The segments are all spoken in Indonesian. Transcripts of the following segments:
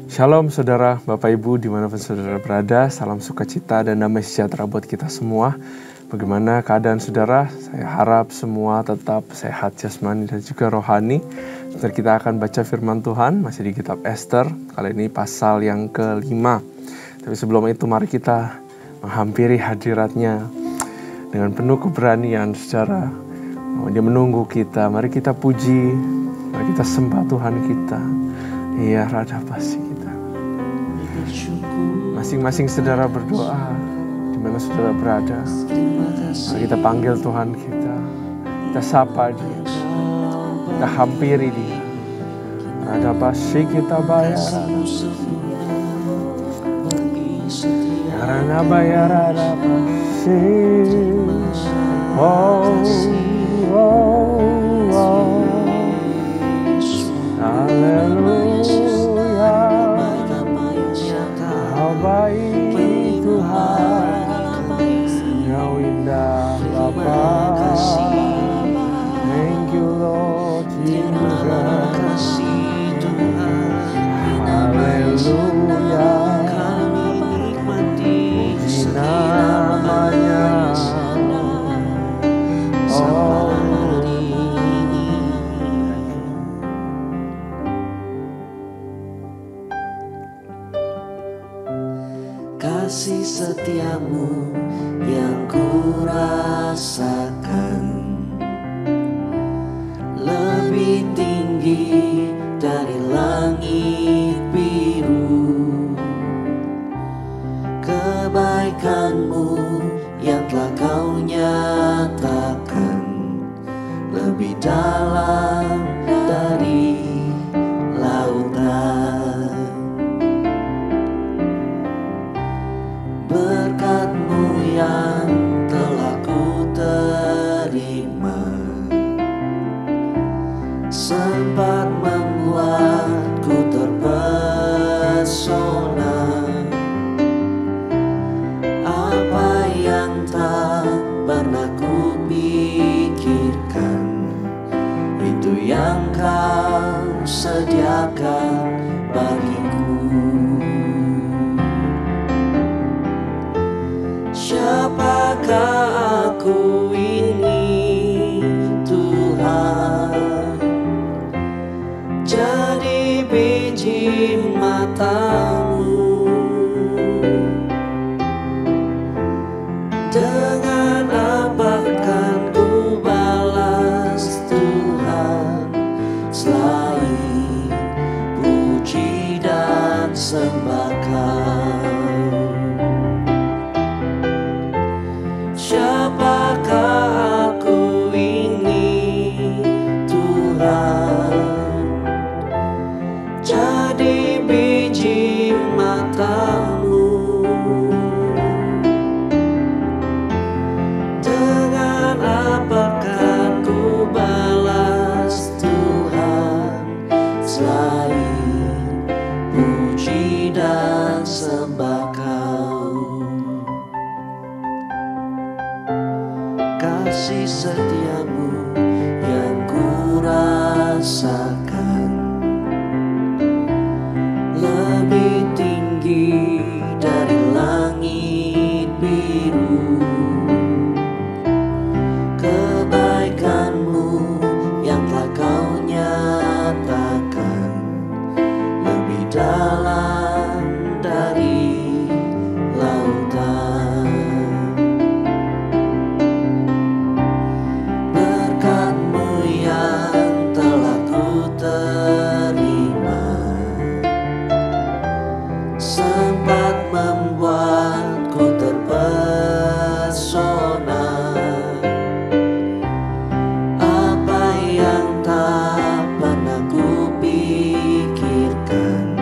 Shalom saudara, Bapak Ibu dimanapun saudara berada, salam sukacita dan damai sejahtera buat kita semua. Bagaimana keadaan saudara? Saya harap semua tetap sehat jasmani dan juga rohani. Dan kita akan baca firman Tuhan, masih di kitab Ester, kali ini pasal yang ke-5. Tapi sebelum itu mari kita menghampiri hadiratnya dengan penuh keberanian saudara. Dia menunggu kita, mari kita puji, mari kita sembah Tuhan kita. Iya, Rada Pasi kita. Masing-masing saudara berdoa di mana saudara berada. Mari kita panggil Tuhan kita. Kita sapa Dia. Kita hampiri Dia. Rada Pasi kita bayar. Karena bayar Rada Pasi. Oh, oh, oh. Haleluya. Kau baik Tuhan, Kau indah Bapa. Thank you Lord Jesus. Haleluya. Puji namanya. Oh. Kasih setiamu yang ku rasakan lebih tinggi dari langit biru. Kebaikanmu yang telah kau nyatakan lebih dalam dari lautan. Berkat-Mu yang telah ku terima sempat membuatku terpesona. Apa yang tak pernah ku pikirkan, itu yang Kau sediakan bagiku. Siapakah aku ini Tuhan? Jadi biji mata-Mu. Dengan apa kan ku balas Tuhan selain puji dan sembah Kau? Siapakah aku ini Tuhan? Jadi biji mata-Mu. Dengan apakah ku balas Tuhan selain puji dan sembah Kau? Kasih setiamu yang ku rasakan lebih tinggi dari langit biru. Kebaikan-Mu yang telah Kau nyatakan lebih dalam dari lautan. Berkat-Mu yang telah ku terima sempat membuatku terpesona. Apa yang tak pernah ku pikirkan,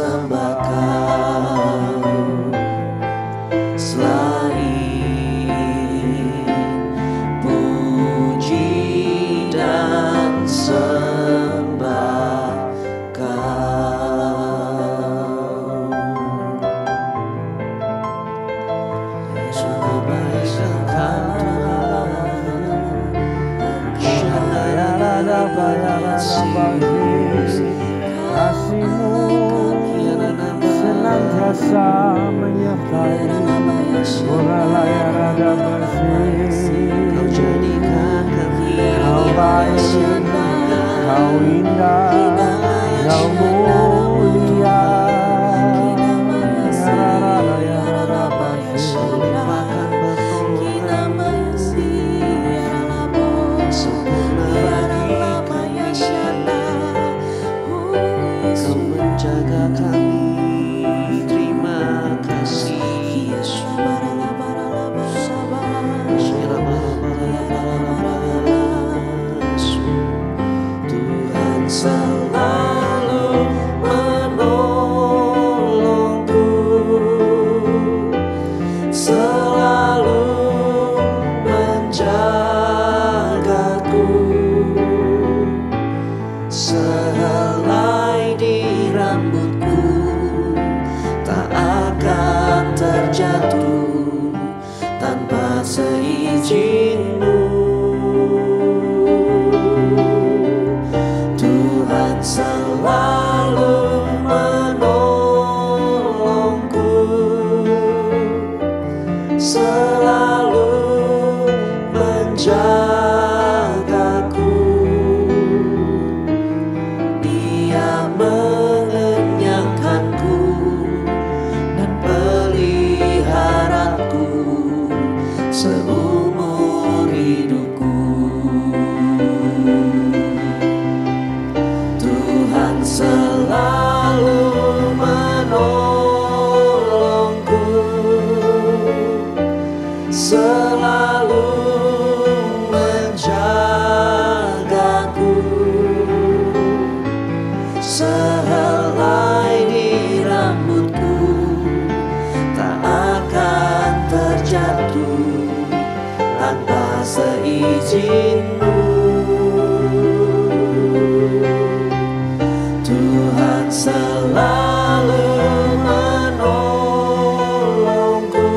sembah Kau selain puji dan sembah Kau. Sungguh baik Engkau kasih-Mu senantiasa menyertai. Kau jadikan kami Kau baik, Kau indah, Kau mulia. melimpahkan pertolongan sempurna bagi Kau menjaga kami. Terima kasih Yesus. Tuhan selalu menolongku, selalu menjagaku. Sehelai di rambutku tak akan terjatuh tanpa seizin-Mu. Tuhan selalu menolongku, selalu menjagaku. Dia mengenyangkanku dan peliharaku seumur hidupku. Tuhan selalu menolongku, selalu menjagaku. Sehelai di rambutku tak akan terjatuh tanpa seizin-Mu. Tuhan selalu menolongku,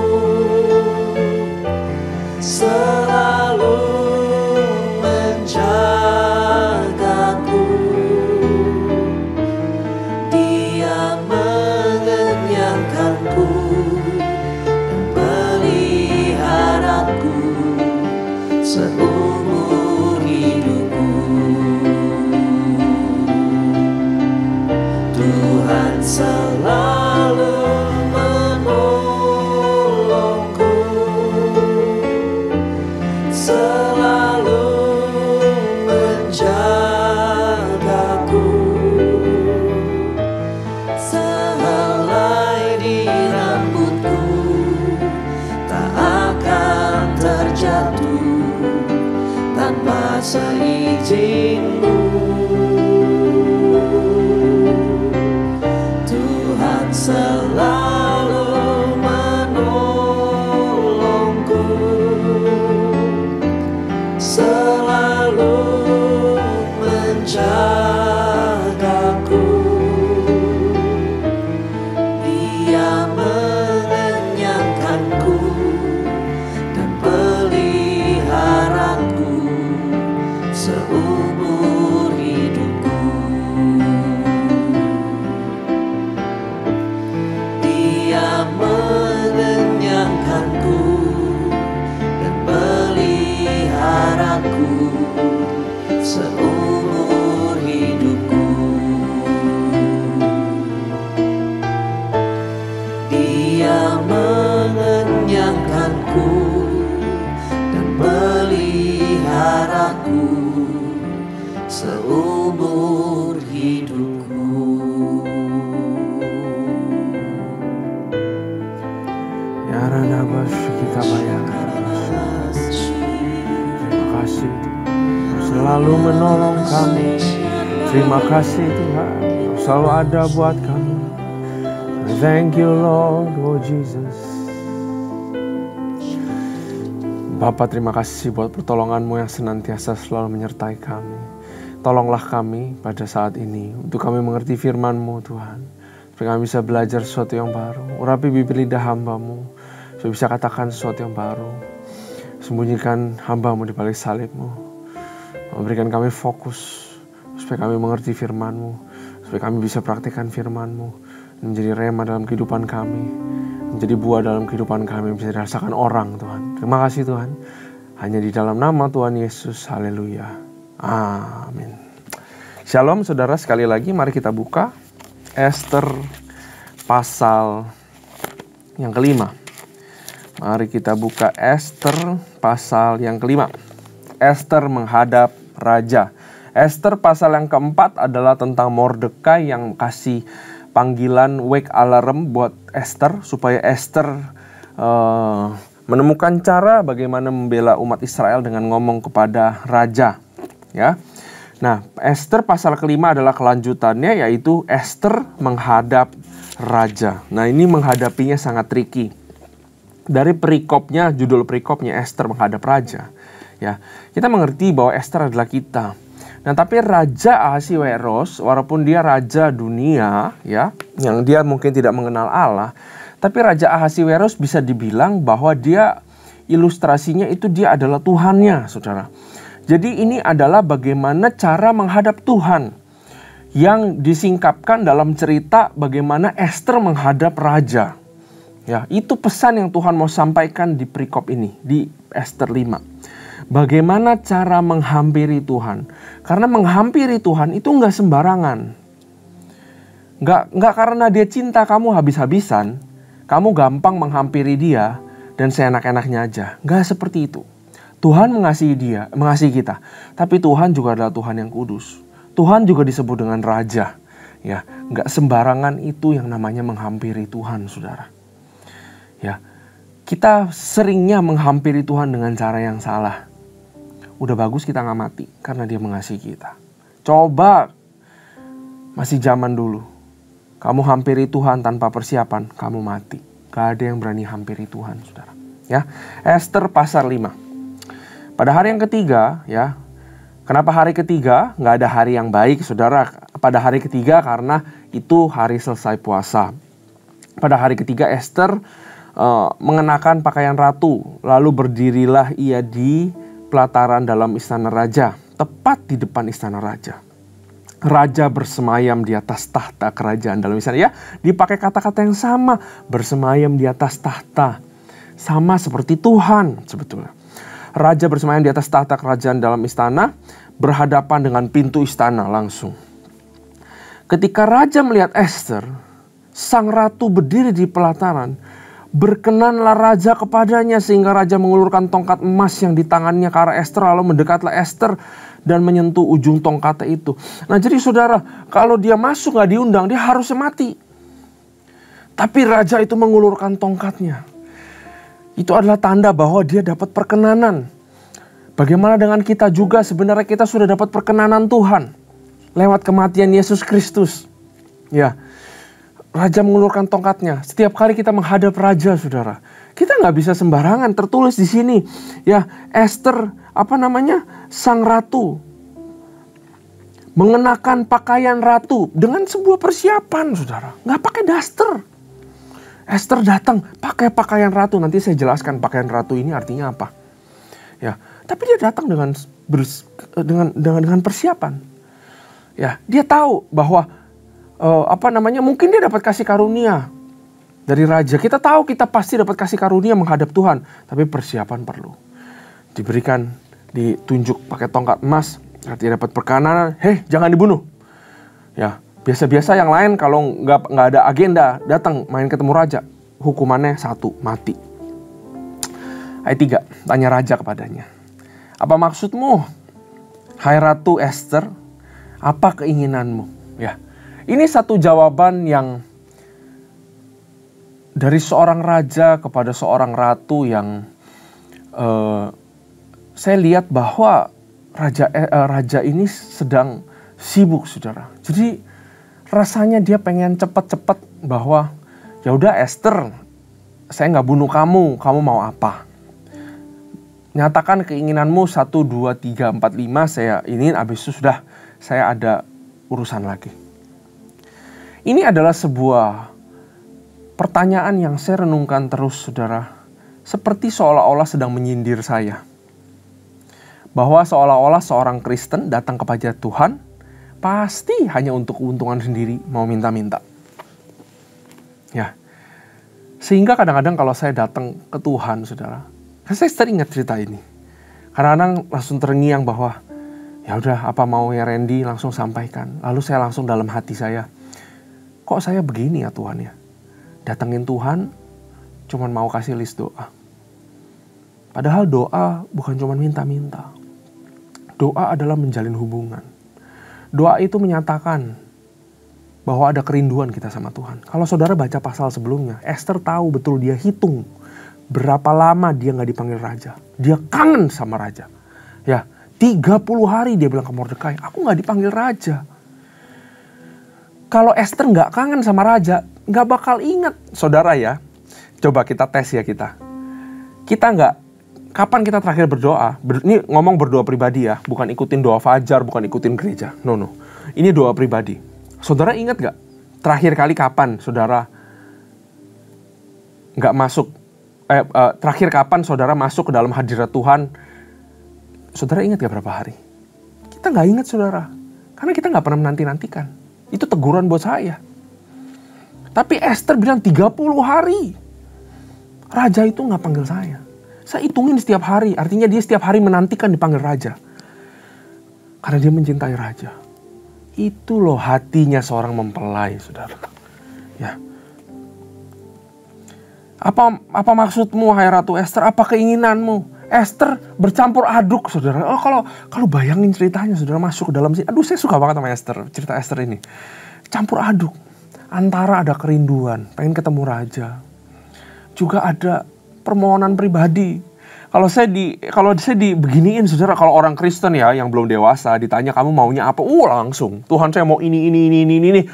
selalu menjagaku. Dia mengenyangkanku dan peliharaku seumur hidupku. Tuhan selalu menolongku, selalu menjagaku. Sehelai di rambutku tak akan terjatuh tanpa seizin-Mu. Tuhan selalu menolongku, selalu menjagaku. Dia mengenyangkanku dan peliharaku seumur hidupku. Dia mengenyangkanku dan peliharaku seumur hidupku. Dia mengenyangkanku dan peliharaku seumur hidupku. Ya Radabas kita bayangkan. Terima kasih Tuhan, selalu menolong kami. Terima kasih Tuhan, Kau selalu ada buat kami. Thank you Lord, oh Jesus. Bapa, terima kasih buat pertolongan-Mu yang senantiasa selalu menyertai kami. Tolonglah kami pada saat ini untuk kami mengerti firman-Mu Tuhan, supaya kami bisa belajar sesuatu yang baru. Urapi bibir lidah hamba-Mu supaya bisa katakan sesuatu yang baru. Sembunyikan hamba-Mu di balik salib-Mu. Memberikan kami fokus supaya kami mengerti firman-Mu, supaya kami bisa praktikkan firman-Mu, menjadi rema dalam kehidupan kami, menjadi buah dalam kehidupan kami, bisa dirasakan orang Tuhan. Terima kasih Tuhan. Hanya di dalam nama Tuhan Yesus, haleluya, amin. Shalom saudara, sekali lagi mari kita buka Ester pasal yang kelima. Mari kita buka Ester pasal yang kelima. Ester menghadap raja. Ester pasal yang keempat adalah tentang Mordekai yang kasih panggilan wake alarm buat Ester supaya Ester menemukan cara bagaimana membela umat Israel dengan ngomong kepada raja, ya. Nah, Ester pasal kelima adalah kelanjutannya, yaitu Ester menghadap raja. Nah, ini menghadapinya sangat tricky. Dari perikopnya, judul perikopnya Ester menghadap raja, ya. Kita mengerti bahwa Ester adalah kita. Nah, tapi Raja Ahasiweros, walaupun dia raja dunia, ya, yang dia mungkin tidak mengenal Allah, tapi Raja Ahasiweros bisa dibilang bahwa dia ilustrasinya itu dia adalah Tuhannya, saudara. Jadi ini adalah bagaimana cara menghadap Tuhan yang disingkapkan dalam cerita bagaimana Ester menghadap raja. Ya, itu pesan yang Tuhan mau sampaikan di perikop ini, di Ester 5. Bagaimana cara menghampiri Tuhan? Karena menghampiri Tuhan itu nggak sembarangan. Nggak karena dia cinta kamu habis-habisan, kamu gampang menghampiri dia dan seenak-enaknya aja. Nggak seperti itu. Tuhan mengasihi kita. Tapi Tuhan juga adalah Tuhan yang kudus. Tuhan juga disebut dengan Raja. Ya, nggak sembarangan itu yang namanya menghampiri Tuhan, saudara. Ya, kita seringnya menghampiri Tuhan dengan cara yang salah. Udah bagus kita nggak mati karena dia mengasihi kita. Coba masih zaman dulu, kamu hampiri Tuhan tanpa persiapan, kamu mati. Gak ada yang berani hampiri Tuhan, saudara. Ya, Ester pasal 5. Pada hari yang ketiga, ya. Kenapa hari ketiga? Nggak ada hari yang baik, saudara. Pada hari ketiga karena itu hari selesai puasa. Pada hari ketiga Ester mengenakan pakaian ratu, lalu berdirilah ia di pelataran dalam istana raja, tepat di depan istana raja. Raja bersemayam di atas tahta kerajaan dalam istana, ya, dipakai kata-kata yang sama, bersemayam di atas tahta, sama seperti Tuhan sebetulnya. Raja bersemayam di atas tahta kerajaan dalam istana, berhadapan dengan pintu istana langsung. Ketika raja melihat Ester, sang ratu berdiri di pelataran, berkenanlah raja kepadanya sehingga raja mengulurkan tongkat emas yang di tangannya ke arah Ester, lalu mendekatlah Ester dan menyentuh ujung tongkatnya itu. Nah, jadi saudara, kalau dia masuk gak diundang, dia harusnya mati. Tapi raja itu mengulurkan tongkatnya. Itu adalah tanda bahwa dia dapat perkenanan. Bagaimana dengan kita juga? Sebenarnya kita sudah dapat perkenanan Tuhan lewat kematian Yesus Kristus. Ya, raja mengulurkan tongkatnya. Setiap kali kita menghadap raja, saudara, kita nggak bisa sembarangan. Tertulis di sini, ya, Ester, sang ratu, mengenakan pakaian ratu dengan sebuah persiapan, saudara. Nggak pakai daster. Ester datang pakai pakaian ratu. Nanti saya jelaskan pakaian ratu ini artinya apa. Ya, tapi dia datang dengan persiapan. Ya, dia tahu bahwa mungkin dia dapat kasih karunia dari raja. Kita tahu kita pasti dapat kasih karunia menghadap Tuhan, tapi persiapan perlu. Diberikan, ditunjuk pakai tongkat emas, artinya dapat perkenanan. Hei, jangan dibunuh. Ya, biasa-biasa yang lain kalau nggak ada agenda datang main ketemu raja, hukumannya 1, mati. Ayat 3, tanya raja kepadanya, apa maksudmu, hai Ratu Ester? Apa keinginanmu? Ya, ini satu jawaban yang dari seorang raja kepada seorang ratu yang saya lihat bahwa raja ini sedang sibuk, saudara. Jadi rasanya dia pengen cepat-cepat bahwa Ya udah Esther, saya nggak bunuh kamu mau apa? Nyatakan keinginanmu 1, 2, 3, 4, 5 saya ingin, habis itu sudah saya ada urusan lagi. Ini adalah sebuah pertanyaan yang saya renungkan terus saudara. Seperti seolah-olah sedang menyindir saya. Bahwa seolah-olah seorang Kristen datang kepada Tuhan pasti hanya untuk keuntungan sendiri, mau minta-minta. Ya. Sehingga kadang-kadang kalau saya datang ke Tuhan saudara, saya teringat cerita ini. Kadang-kadang langsung terngiang bahwa ya udah apa maunya Randy langsung sampaikan. Lalu saya langsung dalam hati saya, kok saya begini ya Tuhan ya? Datengin Tuhan cuman mau kasih list doa. Padahal doa bukan cuman minta-minta. Doa adalah menjalin hubungan. Doa itu menyatakan bahwa ada kerinduan kita sama Tuhan. Kalau saudara baca pasal sebelumnya, Esther tahu betul, dia hitung berapa lama dia gak dipanggil raja. Dia kangen sama raja. Ya, 30 hari dia bilang ke Mordekai, aku gak dipanggil raja. Kalau Esther gak kangen sama raja, gak bakal ingat. Saudara ya, coba kita tes ya kita. Kita gak, kapan kita terakhir berdoa? Ini ngomong berdoa pribadi ya, bukan ikutin doa fajar, bukan ikutin gereja. No. Ini doa pribadi. Saudara ingat gak? Terakhir kali kapan saudara gak masuk? Terakhir kapan saudara masuk ke dalam hadirat Tuhan? Saudara ingat gak berapa hari? Kita gak ingat saudara. Karena kita gak pernah menanti-nantikan. Itu teguran buat saya. Tapi Esther bilang 30 hari. Raja itu gak panggil saya. Saya hitungin setiap hari. Artinya dia setiap hari menantikan dipanggil raja. Karena dia mencintai raja. Itu loh hatinya seorang mempelai, saudara. Ya. Apa maksudmu, hai Ratu Esther? Apa keinginanmu? Esther bercampur aduk, saudara. Oh, kalau bayangin ceritanya, saudara masuk ke dalam sini. Aduh, saya suka banget sama Esther, cerita Esther ini. Campur aduk. Antara ada kerinduan, pengen ketemu raja. Juga ada permohonan pribadi. Kalau saya dibeginiin saudara, kalau orang Kristen ya yang belum dewasa ditanya kamu maunya apa, langsung Tuhan saya mau ini,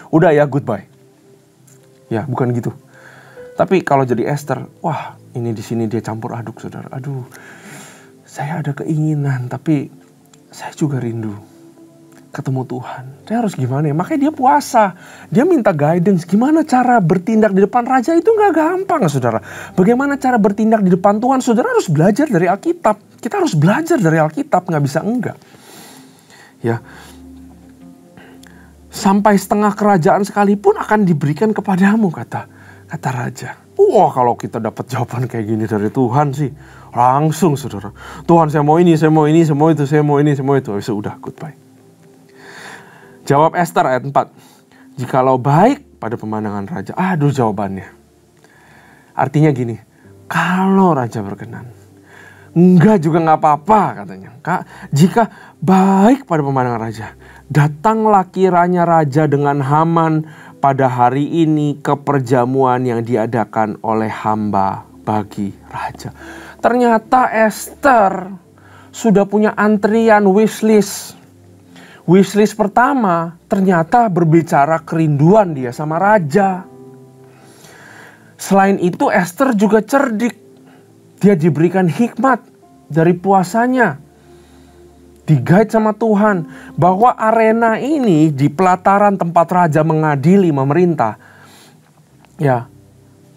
udah ya goodbye. Ya bukan gitu. Tapi kalau jadi Esther, wah ini di sini dia campur aduk saudara. Aduh, saya ada keinginan tapi saya juga rindu ketemu Tuhan. Saya harus gimana ya? Makanya dia puasa. Dia minta guidance. Gimana cara bertindak di depan raja itu gak gampang, saudara. Bagaimana cara bertindak di depan Tuhan? Saudara harus belajar dari Alkitab. Kita harus belajar dari Alkitab. Gak bisa enggak. Ya. Sampai setengah kerajaan sekalipun akan diberikan kepadamu, kata raja. Wah, kalau kita dapat jawaban kayak gini dari Tuhan sih. Langsung, saudara. Tuhan saya mau ini, saya mau ini, saya mau itu, saya mau ini, saya mau itu. Sudah, goodbye. Jawab Esther ayat 4. Jikalau baik pada pemandangan raja. Aduh jawabannya. Artinya gini. Kalau raja berkenan. Enggak juga gak apa-apa katanya. Jika baik pada pemandangan raja. Datanglah kiranya raja dengan Haman pada hari ini ke perjamuan yang diadakan oleh hamba bagi raja. Ternyata Esther sudah punya antrian wishlist. Wishlist pertama ternyata berbicara kerinduan dia sama raja. Selain itu Esther juga cerdik. Dia diberikan hikmat dari puasanya. Di-guide sama Tuhan. Bahwa arena ini di pelataran tempat raja mengadili memerintah. Ya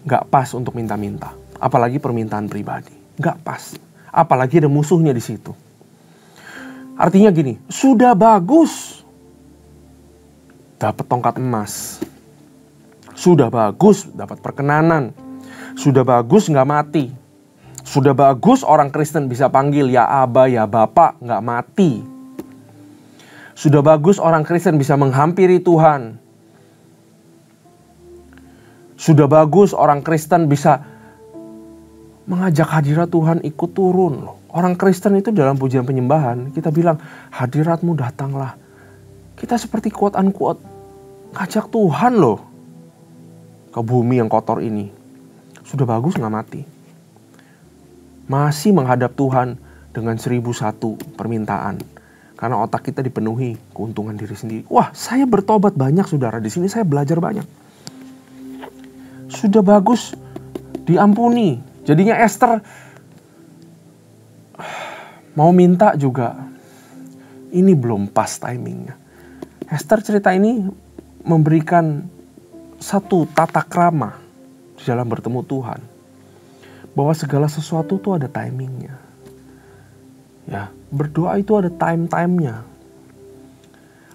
gak pas untuk minta-minta. Apalagi permintaan pribadi. Gak pas. Apalagi ada musuhnya di situ. Artinya gini, sudah bagus dapat tongkat emas. Sudah bagus dapat perkenanan. Sudah bagus gak mati. Sudah bagus orang Kristen bisa panggil ya Aba, ya Bapak, gak mati. Sudah bagus orang Kristen bisa menghampiri Tuhan. Sudah bagus orang Kristen bisa mengajak hadirat Tuhan ikut turun loh. Orang Kristen itu dalam pujian penyembahan, kita bilang, hadiratmu datanglah. Kita seperti quote unquote, ngajak Tuhan loh. Ke bumi yang kotor ini. Sudah bagus gak mati. Masih menghadap Tuhan dengan 1001 permintaan. Karena otak kita dipenuhi keuntungan diri sendiri. Wah, saya bertobat banyak saudara. Di sini saya belajar banyak. sudah bagus, diampuni. Jadinya Esther mau minta juga, ini belum pas timingnya. Esther cerita ini memberikan satu tata krama di dalam bertemu Tuhan, bahwa segala sesuatu itu ada timingnya. Ya, berdoa itu ada time-timenya.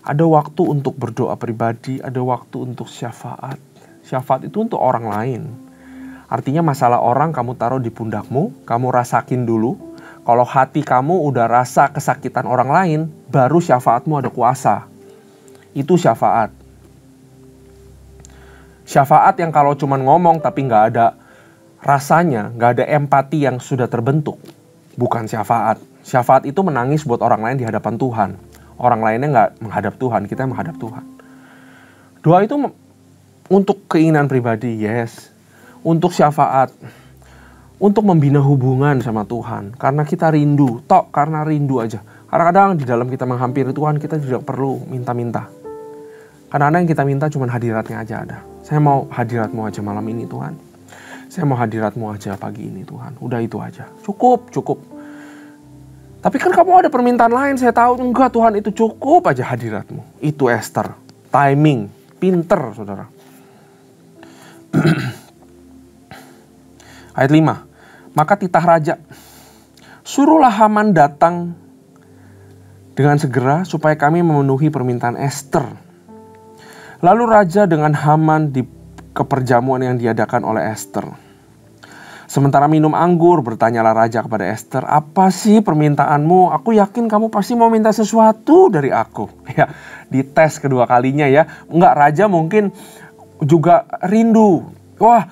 Ada waktu untuk berdoa pribadi, ada waktu untuk syafaat. Syafaat itu untuk orang lain. Artinya masalah orang kamu taruh di pundakmu, kamu rasakin dulu. Kalau hati kamu udah rasa kesakitan orang lain, baru syafaatmu ada kuasa. Itu syafaat. Syafaat yang kalau cuma ngomong tapi nggak ada rasanya, nggak ada empati yang sudah terbentuk, bukan syafaat. Syafaat itu menangis buat orang lain di hadapan Tuhan. Orang lainnya nggak menghadap Tuhan, kita yang menghadap Tuhan. Doa itu untuk keinginan pribadi, yes. Untuk syafaat, untuk membina hubungan sama Tuhan. Karena kita rindu, karena rindu aja. Kadang-kadang di dalam kita menghampiri Tuhan, kita tidak perlu minta-minta. Kadang-kadang yang kita minta cuma hadiratnya aja ada. Saya mau hadiratmu aja malam ini Tuhan. Saya mau hadiratmu aja pagi ini Tuhan. Udah itu aja, cukup. Tapi kan kamu ada permintaan lain, saya tahu. Enggak Tuhan, itu cukup aja hadiratmu. Itu Esther. Timing. Pinter saudara. Ayat 5. Maka titah raja, suruhlah Haman datang dengan segera supaya kami memenuhi permintaan Esther. Lalu raja dengan Haman di keperjamuan yang diadakan oleh Esther. Sementara minum anggur, bertanyalah raja kepada Esther, apa sih permintaanmu? Aku yakin kamu pasti mau minta sesuatu dari aku. Ya, dites kedua kalinya ya. Enggak, raja mungkin juga rindu. Wah,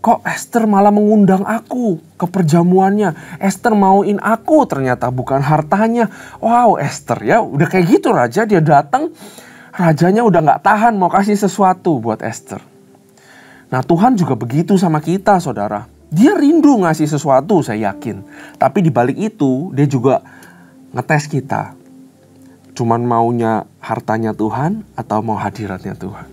kok Esther malah mengundang aku ke perjamuannya. Esther mauin aku, ternyata bukan hartanya. Wow, Esther ya, udah kayak gitu raja, dia datang. Rajanya udah gak tahan mau kasih sesuatu buat Esther. Nah, Tuhan juga begitu sama kita, saudara. Dia rindu ngasih sesuatu, saya yakin. Tapi di balik itu, dia juga ngetes kita. Cuman maunya hartanya Tuhan atau mau hadiratnya Tuhan.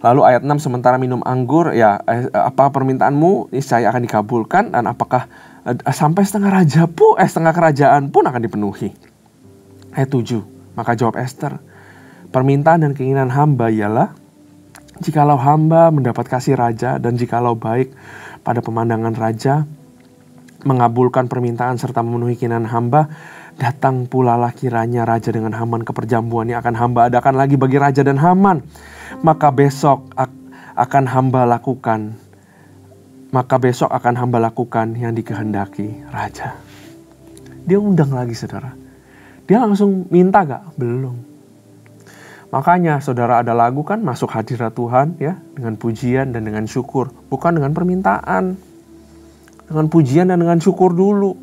Lalu ayat 6, sementara minum anggur, ya apa permintaanmu niscaya akan dikabulkan, dan apakah sampai setengah kerajaan pun akan dipenuhi. Ayat 7, maka jawab Esther, permintaan dan keinginan hamba ialah, jikalau hamba mendapat kasih raja dan jikalau baik pada pemandangan raja, mengabulkan permintaan serta memenuhi keinginan hamba, datang pula lah kiranya raja dengan Haman ke perjamuan yang akan hamba adakan lagi bagi raja dan Haman. Maka besok akan hamba lakukan yang dikehendaki raja. Dia undang lagi saudara. Dia langsung minta gak? Belum. Makanya saudara ada lagu kan, masuk hadirat Tuhan ya, dengan pujian dan dengan syukur. Bukan dengan permintaan. Dengan pujian dan dengan syukur dulu.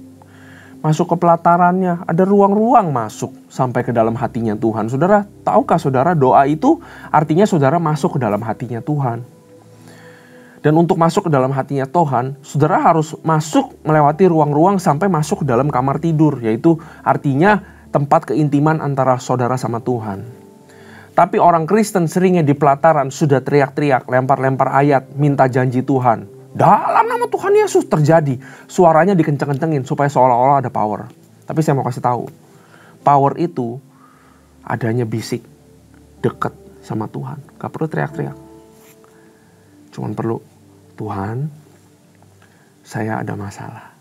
Masuk ke pelatarannya, ada ruang-ruang masuk sampai ke dalam hatinya Tuhan. Saudara, tahukah saudara doa itu artinya saudara masuk ke dalam hatinya Tuhan. Dan untuk masuk ke dalam hatinya Tuhan, saudara harus masuk melewati ruang-ruang sampai masuk ke dalam kamar tidur. Yaitu artinya tempat keintiman antara saudara sama Tuhan. Tapi orang Kristen seringnya di pelataran sudah teriak-teriak, lempar-lempar ayat, minta janji Tuhan. Dalam nama Tuhan Yesus terjadi. Suaranya dikenceng-kencengin supaya seolah-olah ada power. Tapi saya mau kasih tahu, power itu adanya bisik, dekat sama Tuhan. Gak perlu teriak-teriak. Cuman perlu, Tuhan, saya ada masalah.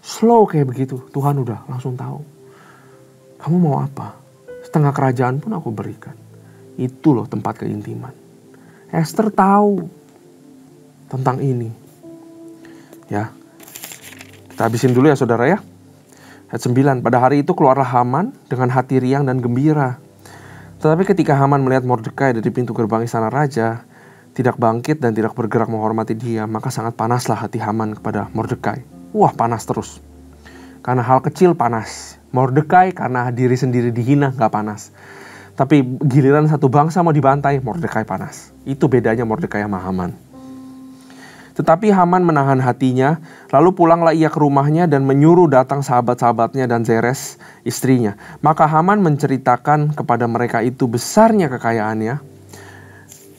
Slow kayak begitu, Tuhan udah langsung tahu. Kamu mau apa? Setengah kerajaan pun aku berikan. Itu loh tempat keintiman. Esther tahu tentang ini. Ya. Kita habisin dulu ya saudara ya. Ayat 9. Pada hari itu keluarlah Haman dengan hati riang dan gembira. Tetapi ketika Haman melihat Mordekai dari pintu gerbang istana raja, tidak bangkit dan tidak bergerak menghormati dia, maka sangat panaslah hati Haman kepada Mordekai. Wah, panas terus. Karena hal kecil panas. Mordekai karena diri sendiri dihina gak panas. Tapi giliran satu bangsa mau dibantai, Mordekai panas. Itu bedanya Mordekai sama Haman. Tetapi Haman menahan hatinya, lalu pulanglah ia ke rumahnya dan menyuruh datang sahabat-sahabatnya dan Zeres istrinya. Maka Haman menceritakan kepada mereka itu besarnya kekayaannya.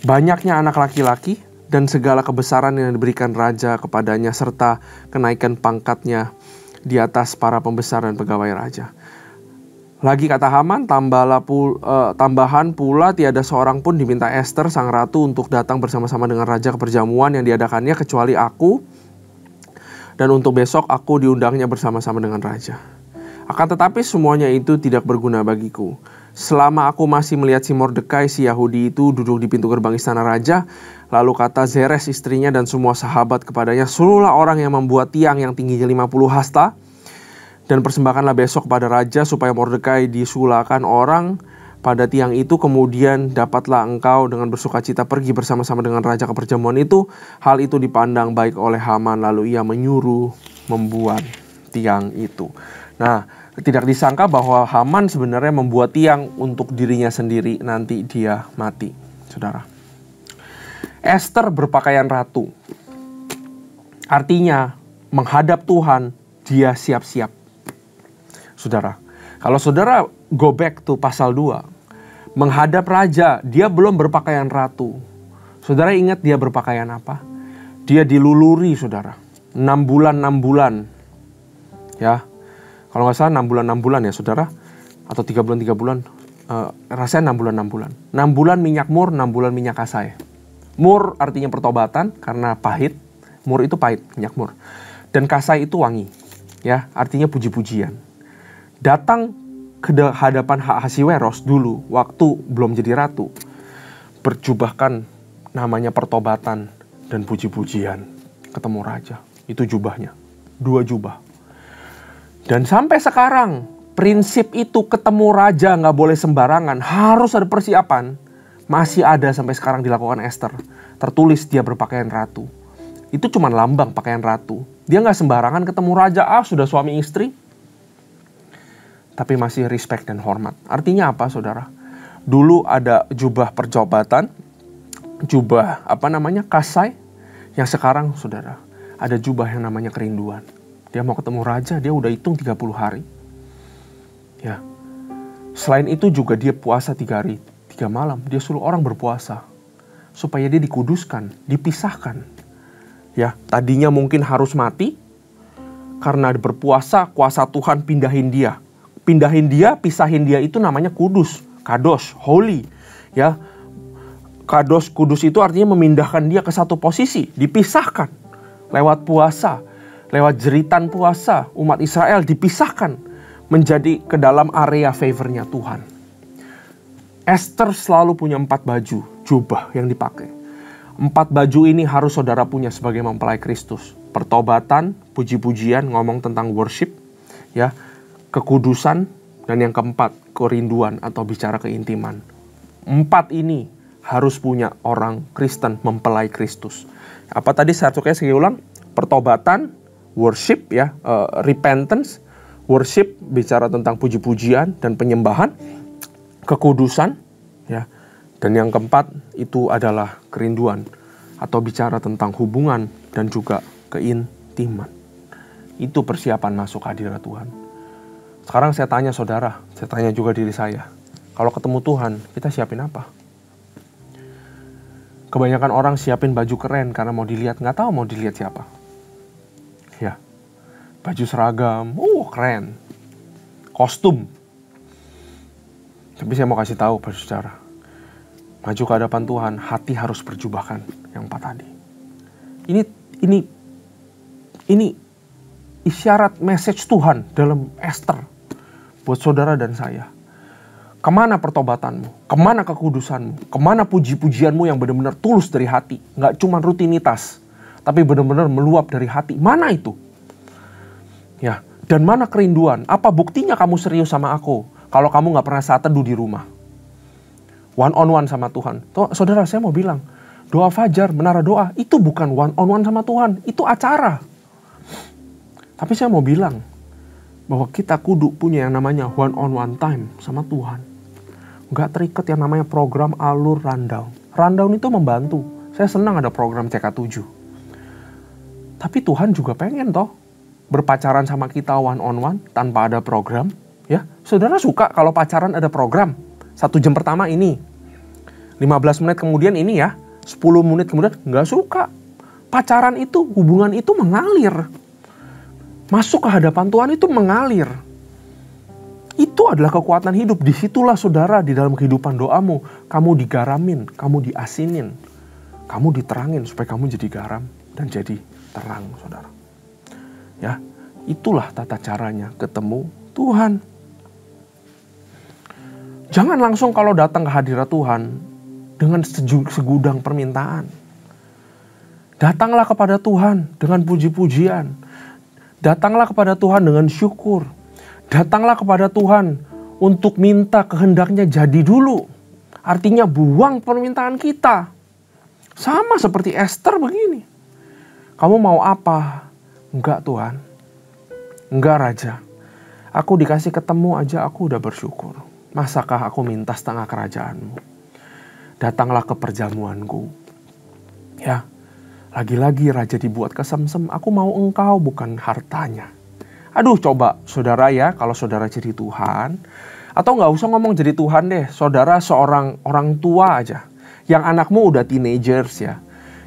banyaknya anak laki-laki dan segala kebesaran yang diberikan raja kepadanya serta kenaikan pangkatnya di atas para pembesar dan pegawai raja. Lagi kata Haman, tambahan pula tiada seorang pun diminta Ester sang ratu untuk datang bersama-sama dengan raja ke perjamuan yang diadakannya kecuali aku, dan untuk besok aku diundangnya bersama-sama dengan raja. Akan tetapi semuanya itu tidak berguna bagiku. Selama aku masih melihat si Mordekai si Yahudi itu duduk di pintu gerbang istana raja, lalu kata Zeres istrinya dan semua sahabat kepadanya, suruhlah orang yang membuat tiang yang tingginya 50 hasta, dan persembahkanlah besok kepada raja supaya Mordekai disulakan orang pada tiang itu. Kemudian dapatlah engkau dengan bersukacita pergi bersama-sama dengan raja ke perjamuan itu. Hal itu dipandang baik oleh Haman, lalu ia menyuruh membuat tiang itu. Nah, tidak disangka bahwa Haman sebenarnya membuat tiang untuk dirinya sendiri, nanti dia mati, saudara. Ester berpakaian ratu. Artinya menghadap Tuhan, dia siap-siap. Saudara, kalau saudara go back to pasal 2, menghadap raja, dia belum berpakaian ratu. Saudara ingat dia berpakaian apa? Dia diluluri, saudara. 6 bulan. Ya, kalau nggak salah 6 bulan ya, saudara. Atau 3 bulan. Rasanya 6 bulan. 6 bulan minyak mur, 6 bulan minyak kasai. Mur artinya pertobatan karena pahit. Mur itu pahit, minyak mur. Dan kasai itu wangi. Ya, artinya puji-pujian. Datang ke hadapan Ahasiweros dulu, waktu belum jadi ratu, berjubahkan namanya pertobatan dan puji-pujian. Ketemu raja, itu jubahnya, 2 jubah. Dan sampai sekarang, prinsip itu ketemu raja nggak boleh sembarangan, harus ada persiapan. Masih ada sampai sekarang dilakukan Ester. Tertulis dia berpakaian ratu. Itu cuma lambang pakaian ratu. Dia nggak sembarangan ketemu raja, sudah suami istri. Tapi masih respect dan hormat. Artinya apa, saudara? Dulu ada jubah perjobatan, jubah kasai, yang sekarang, saudara, ada jubah yang namanya kerinduan. Dia mau ketemu raja, dia udah hitung 30 hari. Ya. Selain itu juga dia puasa 3 hari, 3 malam. Dia suruh orang berpuasa supaya dia dikuduskan, dipisahkan. Ya, tadinya mungkin harus mati karena berpuasa, kuasa Tuhan pisahin dia itu namanya kudus, kados, holy, ya. Kados, kudus itu artinya memindahkan dia ke satu posisi, dipisahkan lewat puasa, lewat jeritan puasa, umat Israel dipisahkan menjadi ke dalam area favornya Tuhan. Ester selalu punya 4 baju, jubah yang dipakai. 4 baju ini harus saudara punya sebagai mempelai Kristus. Pertobatan, puji-pujian, ngomong tentang worship, ya. Kekudusan, dan yang keempat, kerinduan atau bicara keintiman. 4 ini harus punya orang Kristen mempelai Kristus. Apa tadi saya ulang? Pertobatan, worship, ya, repentance, worship bicara tentang puji-pujian dan penyembahan, kekudusan, ya, dan yang keempat itu adalah kerinduan atau bicara tentang hubungan dan juga keintiman. Itu persiapan masuk hadirat Tuhan. Sekarang saya tanya saudara, saya tanya juga diri saya. Kalau ketemu Tuhan, kita siapin apa? Kebanyakan orang siapin baju keren karena mau dilihat, nggak tahu mau dilihat siapa. Ya, baju seragam, keren. Kostum. Tapi saya mau kasih tahu pada saudara, maju ke hadapan Tuhan, hati harus berjubahkan yang 4 tadi. Ini isyarat message Tuhan dalam Ester buat saudara dan saya. Kemana pertobatanmu? Kemana kekudusanmu? Kemana puji-pujianmu yang benar-benar tulus dari hati? Nggak cuma rutinitas, tapi benar-benar meluap dari hati. Mana itu? Ya, dan mana kerinduan? Apa buktinya kamu serius sama aku? Kalau kamu nggak pernah saat teduh di rumah. One on one sama Tuhan. Saudara, saya mau bilang, doa fajar, menara doa, itu bukan one on one sama Tuhan. Itu acara. Tapi saya mau bilang, bahwa kita kudu punya yang namanya one on one time sama Tuhan. Nggak terikat yang namanya program alur rundown. Rundown itu membantu. Saya senang ada program CK7. Tapi Tuhan juga pengen berpacaran sama kita one on one tanpa ada program. Ya, saudara suka kalau pacaran ada program. 1 jam pertama ini. 15 menit kemudian ini ya, 10 menit kemudian nggak suka. Pacaran itu, hubungan itu mengalir. Masuk ke hadapan Tuhan itu mengalir. Itu adalah kekuatan hidup. Disitulah saudara, di dalam kehidupan doamu, kamu digaramin, kamu diasinin, kamu diterangin supaya kamu jadi garam dan jadi terang, saudara. Ya, itulah tata caranya ketemu Tuhan. Jangan langsung kalau datang ke hadirat Tuhan dengan segudang permintaan. Datanglah kepada Tuhan dengan puji-pujian. Datanglah kepada Tuhan dengan syukur. Datanglah kepada Tuhan untuk minta kehendaknya jadi dulu. Artinya buang permintaan kita. Sama seperti Esther begini. Kamu mau apa? Enggak Tuhan. Enggak Raja. Aku dikasih ketemu aja aku udah bersyukur. Masakah aku minta setengah kerajaanmu? Datanglah ke perjamuanku. Ya, lagi-lagi raja dibuat kesemsem. Aku mau engkau bukan hartanya. Aduh, coba saudara ya, kalau saudara jadi Tuhan, atau nggak usah ngomong jadi Tuhan deh, saudara seorang orang tua aja, yang anakmu udah teenagers ya,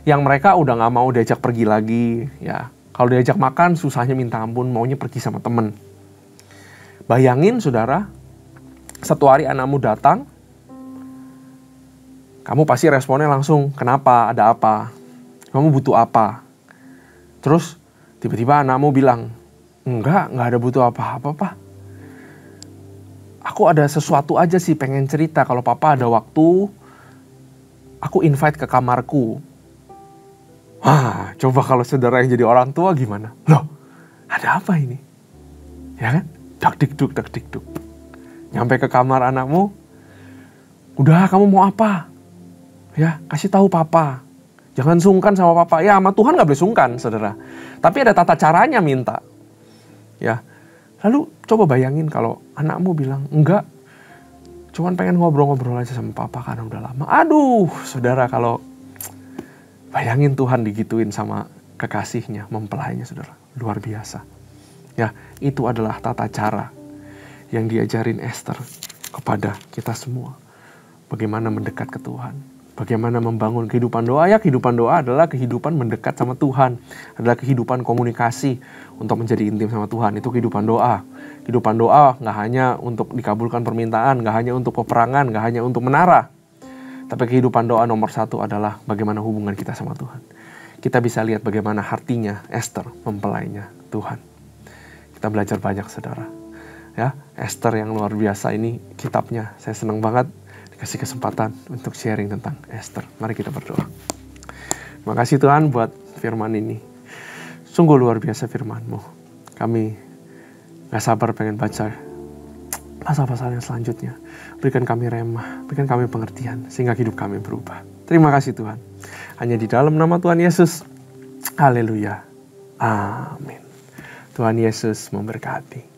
yang mereka udah nggak mau diajak pergi lagi ya. Kalau diajak makan susahnya minta ampun, maunya pergi sama temen. Bayangin saudara, satu hari anakmu datang, kamu pasti responnya langsung, kenapa, ada apa, kamu butuh apa. Terus tiba-tiba anakmu bilang, enggak ada butuh apa-apa Pak. Aku ada sesuatu aja sih pengen cerita, kalau papa ada waktu, aku invite ke kamarku. Wah, coba kalau saudara yang jadi orang tua gimana? Loh, ada apa ini? Ya kan? Dak-dik-duk, dak-dik-duk. Nyampe ke kamar anakmu, udah kamu mau apa? Ya, kasih tahu papa. Jangan sungkan sama papa. Ya, sama Tuhan gak boleh sungkan, saudara. Tapi ada tata caranya minta. Ya, lalu coba bayangin kalau anakmu bilang, enggak, cuman pengen ngobrol-ngobrol aja sama papa karena udah lama. Aduh, saudara, kalau bayangin Tuhan digituin sama kekasihnya, mempelainya, saudara. Luar biasa. Ya, itu adalah tata cara yang diajarin Esther kepada kita semua. Bagaimana mendekat ke Tuhan. Bagaimana membangun kehidupan doa. Ya, kehidupan doa adalah kehidupan mendekat sama Tuhan. Adalah kehidupan komunikasi untuk menjadi intim sama Tuhan. Itu kehidupan doa. Kehidupan doa gak hanya untuk dikabulkan permintaan, gak hanya untuk peperangan, gak hanya untuk menara. Tapi kehidupan doa nomor satu adalah bagaimana hubungan kita sama Tuhan. Kita bisa lihat bagaimana hatinya Esther, mempelainya Tuhan. Kita belajar banyak, saudara. Ya, Esther yang luar biasa ini kitabnya. Saya senang banget kasih kesempatan untuk sharing tentang Esther. Mari kita berdoa. Terima kasih Tuhan buat firman ini. Sungguh luar biasa firman-Mu. Kami gak sabar pengen baca pasal-pasal yang selanjutnya. Berikan kami remah, berikan kami pengertian, sehingga hidup kami berubah. Terima kasih Tuhan. Hanya di dalam nama Tuhan Yesus. Haleluya. Amin. Tuhan Yesus memberkati.